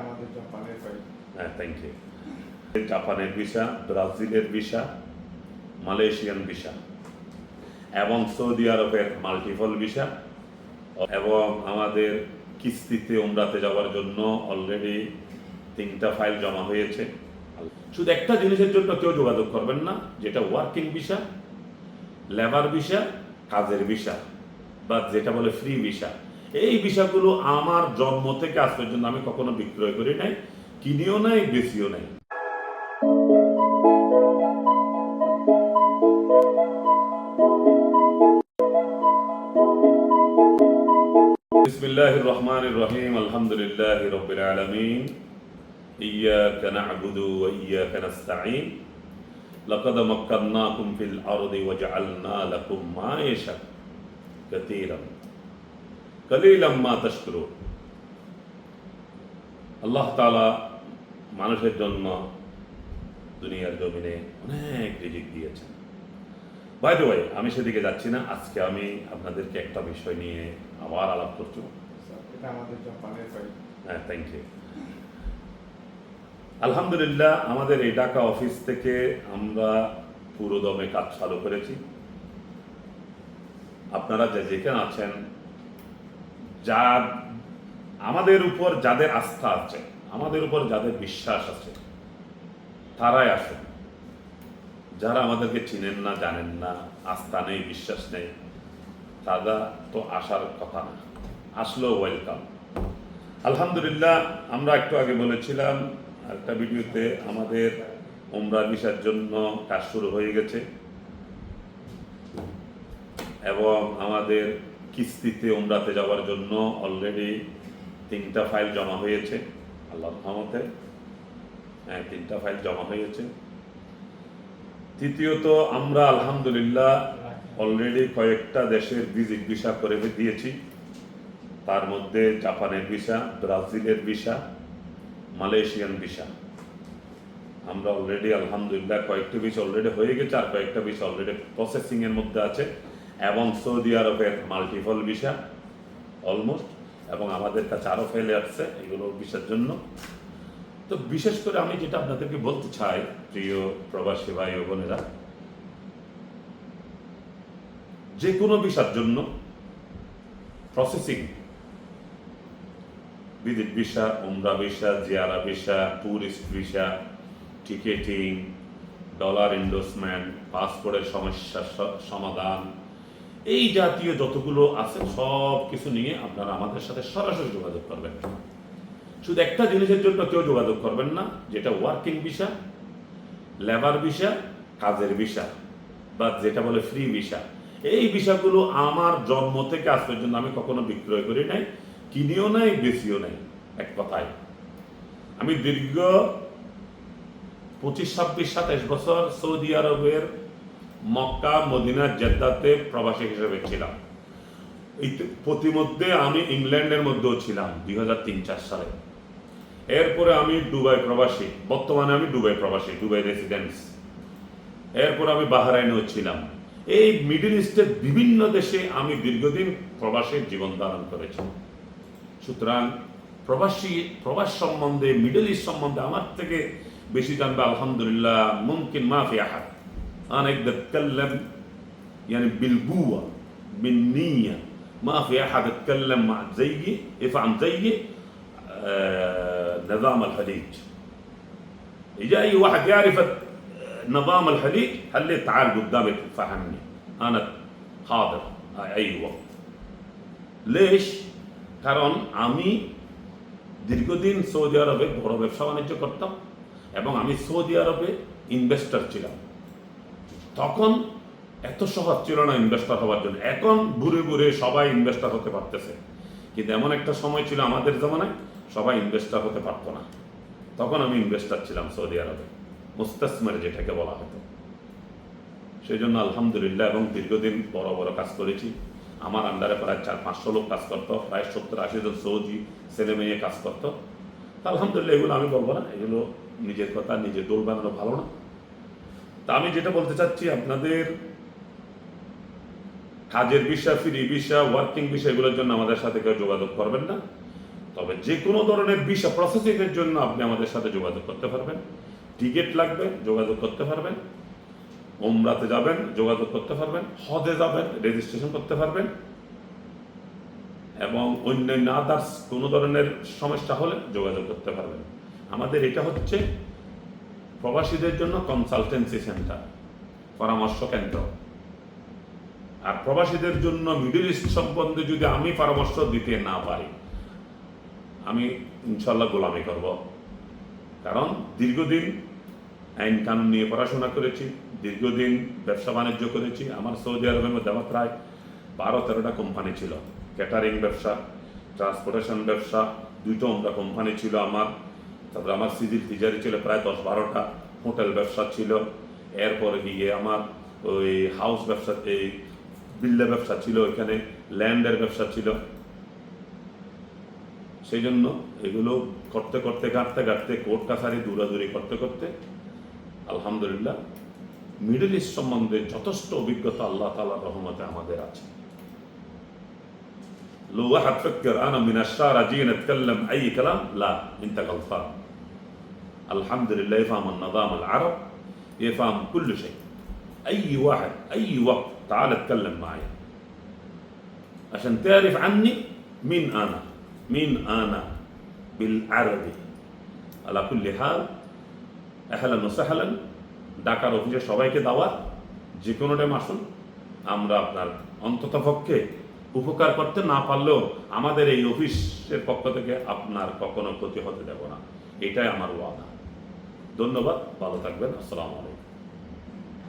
আমাদের জাপানের ফাইল। হ্যাঁ, থ্যাংক ইউ। জাপানের ভিসা, ব্রাজিলের ভিসা, মালয়েশিয়ান ভিসা এবং সৌদি আরবের মাল্টিপল ভিসা এবং আমাদের কিস্তিতে উমরাতে যাওয়ার জন্য অলরেডি 3টা ফাইল জমা হয়েছে। শুধু একটা জিনিসের জন্য কেউ যোগাযোগ করবেন না, যেটা ওয়ার্কিং ভিসা, লেবার ভিসা, কাজের ভিসা বা যেটা বলে ফ্রি ভিসা। এই ভিসাগুলো আমার জন্ম থেকে আজ পর্যন্ত আমি কখনো বিক্রয় করি নাই, কিনিও নাই, বেশিও নাই। বিসমিল্লাহির রহমানির রহিম, আলহামদুলিল্লাহি রাব্বিল আলামিন, ইয়্যাকা না'বুদু ওয়া ইয়্যাকা নাস্তাঈন, লাকাদ মাক্কান্নাকুম ফিল আরদি ওয়া জাআলনা লাকুম মাঈশাতান কাসীরান কালীলাম মা তাশকুরুন। আল্লাহ তাআলা মানুষের জন্য দুনিয়ার জমিনে অনেক রিজিক দিয়েছেন। বাই দ্য ওয়ে, আমি সেদিকে যাচ্ছি না। আজকে আমি আপনাদেরকে একটা বিষয় নিয়ে আবার আলাপ করছি। এটা আমাদের জাপানের ফাইল। হ্যাঁ, থ্যাংক ইউ। আলহামদুলিল্লাহ, আমাদের এই ঢাকা অফিস থেকে আমরা পুরো দমে কাজ চালু করেছি। আপনারা যে যেখানে আছেন, যা আমাদের উপর যাদের আস্থা আছে, আমাদের উপর যাদের বিশ্বাস আছে, তারাই আসুন। যারা আমাদেরকে চিনেন না, জানেন না, আস্থা নেই, বিশ্বাস নেই, তারা তো আসার কথা না, আসলেও ওয়েলকাম। আলহামদুলিল্লাহ, আমরা একটু আগে বলেছিলাম একটা ভিডিওতে, আমাদের উমরা ভিসার জন্য কাজ শুরু হয়ে গেছে এবং আমাদের কিস্তিতে উমরাতে যাওয়ার জন্য অলরেডি 3টা ফাইল জমা হয়েছে আল্লাহর রহমতে। হ্যাঁ, 3টা ফাইল জমা হয়েছে। তৃতীয়ত, আমরা আলহামদুলিল্লাহ অলরেডি কয়েকটা দেশের ভিজিট ভিসা করে দিয়েছি। তার মধ্যে জাপানের ভিসা, ব্রাজিলের ভিসা, মালয়েশিয়ান ভিসা। আমরা অলরেডি আলহামদুলিল্লাহ কয়েকটা ভিসা অলরেডি হয়ে গেছে, আর কয়েকটা ভিসা অলরেডি প্রসেসিং এর মধ্যে আছে, এবং সৌদি আরবের মাল্টিপল ভিসা অলমোস্ট, এবং আমাদের কাছে আরও ফাইলে আসছে এগুলো ভিসার জন্য। তো বিশেষ করে আমি যেটা আপনাদেরকে বলতে চাই, প্রিয় প্রবাসী ভাই ও বোনেরা, যে কোনো ভিসার জন্য প্রসেসিং, ভিজিট ভিসা, উমরা visa, Jiara visa, tourist visa, ticketing, dollar endorsement, পাসপোর্টের সমস্যার সমাধান, এই জাতীয় যতগুলো আছে সব কিছু নিয়ে আপনারা আমাদের সাথে সরাসরি যোগাযোগ করবেন। শুধু একটা জিনিসের জন্য কেউ যোগাযোগ করবেন না, যেটা ওয়ার্কিং ভিসা, লেবার ভিসা, কাজের ভিসা বা যেটা বলে ফ্রি ভিসা। এই ভিসাগুলো আমার জন্ম থেকে আজ পর্যন্ত আমি কখনো বিক্রয় করি নাই, কিনিও নাই, বেশিও নাই। এক কথায় আমি দীর্ঘ 25, 26, 27 বছর সৌদি আরবের মক্কা, মদিনা, জেদ্দাতে প্রবাসী হিসেবে ছিলাম। প্রতিমধ্যে আমি ইংল্যান্ডের মধ্যেও ছিলাম 2003-4 সালে। এরপরে আমি দুবাই প্রবাসী, বর্তমানে আমি দুবাই প্রবাসী, দুবাই রেসিডেন্স। এরপর আমি বাহরাইনেও ছিলাম। এই মিডল ইস্টের বিভিন্ন দেশে আমি দীর্ঘদিন প্রবাসীর জীবন ধারণ করেছি। সুতরাং প্রবাস সম্বন্ধে, মিডল ইস্ট সম্বন্ধে আমার থেকে বেশি জানবে আলহামদুলিল্লাহ মুমকিন মাফি আহাদ। أنا أقدر أتكلم يعني بالقوة بالنية، ما في أحد يتكلم مع زيي يفهم زيي نظام الخليج. إذا أي واحد يعرف نظام الخليج خليه تعال قدامي تفهمني، أنا حاضر أي وقت. ليش؟ কারণ আমি দীর্ঘদিন সৌদি আরবে বড় ব্যবসা বাণিজ্য করতাম এবং আমি সৌদি আরবে ইনভেস্টর ছিলাম। তখন এত সহজ ছিল না ইনভেস্টর হওয়ার জন্য। এখন ঘুরে ঘুরে সবাই ইনভেস্টর হতে পারতেছে, কিন্তু এমন একটা সময় ছিল আমাদের জমানায় সবাই ইনভেস্টর হতে পারতো না। তখন আমি ইনভেস্টর ছিলাম সৌদি আরবে, মুস্তাসমার যেটাকে বলা হতো। সেই জন্য আলহামদুলিল্লাহ, এবং দীর্ঘদিন বড় বড় কাজ করেছি। আমার আন্ডারে প্রায় 400-500 লোক কাজ করতো, প্রায় 70-80 জন সৌদি ছেলে মেয়ে কাজ করতো। আলহামদুলিল্লাহ, এগুলো আমি বলবো না, এগুলো নিজের কথা, নিজে দোল বানানো ভালো না। তা আমি যেটা বলতে চাচ্ছি, আপনাদের কাজের visa, free visa, working visa, এগুলোর জন্য আমাদের সাথে কেউ যোগাযোগ করবেন না। তবে যে কোনো ধরনের ভিসা প্রসেসিংয়ের জন্য আপনি আমাদের সাথে যোগাযোগ করতে পারবেন। টিকিট লাগবে, যোগাযোগ করতে পারবেন। উমরাতে যাবেন, যোগাযোগ করতে পারবেন। হজে যাবেন, রেজিস্ট্রেশন করতে পারবেন। এবং অন্যান্য আদার্স কোনো ধরনের সমস্যা হলে যোগাযোগ করতে পারবেন। আমাদের এটা হচ্ছে প্রবাসীদের জন্য কনসালটেন্সি সেন্টার, পরামর্শ কেন্দ্র। আর প্রবাসীদের জন্য মিডল ইস্ট সম্বন্ধে যদি আমি পরামর্শ দিতে না পারি, আমি ইনশাল্লাহ গোলামি করব। কারণ দীর্ঘদিন আইন কানুন নিয়ে পড়াশোনা করেছি, দীর্ঘদিন ব্যবসা বাণিজ্য করেছি। আমার সৌদি আরবের মধ্যে আমার প্রায় 12-13টা কোম্পানি ছিল। ক্যাটারিং ব্যবসা, ট্রান্সপোর্টেশন ব্যবসা, 2টো উমরা কোম্পানি ছিল আমার। তারপরে আমার সিভিল তিজারি ছিল প্রায় 10-12টা। হোটেল ব্যবসা ছিল। এরপরে গিয়ে আমার ওই হাউস ব্যবসা, এই বিল্ডা ব্যবসা ছিল, ওইখানে ল্যান্ডের ব্যবসা ছিল। সেই জন্য এগুলো করতে করতে ঘাটতে ঘাটতে কোর্ট কাছারি দৌড়াদৌড়ি করতে করতে আলহামদুলিল্লাহ মিডল ইস্ট সম্বন্ধে যথেষ্ট অভিজ্ঞতা আল্লাহ তাআলার রহমতে আমাদের আছে। لو واحد فكر انا من الشارع نتكلم اي كلام، لا انت غلطان. الحمد لله يفهم النظام العرب، يفهم كل شيء. اي واحد اي وقت تعال اتكلم معي عشان تعرف عني مين انا بالعربي. على كل حال اهلا وسهلا। ঢাকার অফিসে সবাইকে দাওয়াত, যে কোনো টাইম আসুন। আমরা আপনার অন্ততপক্ষে উপকার করতে না পারলেও আমাদের এই অফিসের পক্ষ থেকে আপনার কখনো ক্ষতি হতে দেব না, এটাই আমার ওয়াদা। ধন্যবাদ, ভালো থাকবেন। আসসালামু আলাইকুম।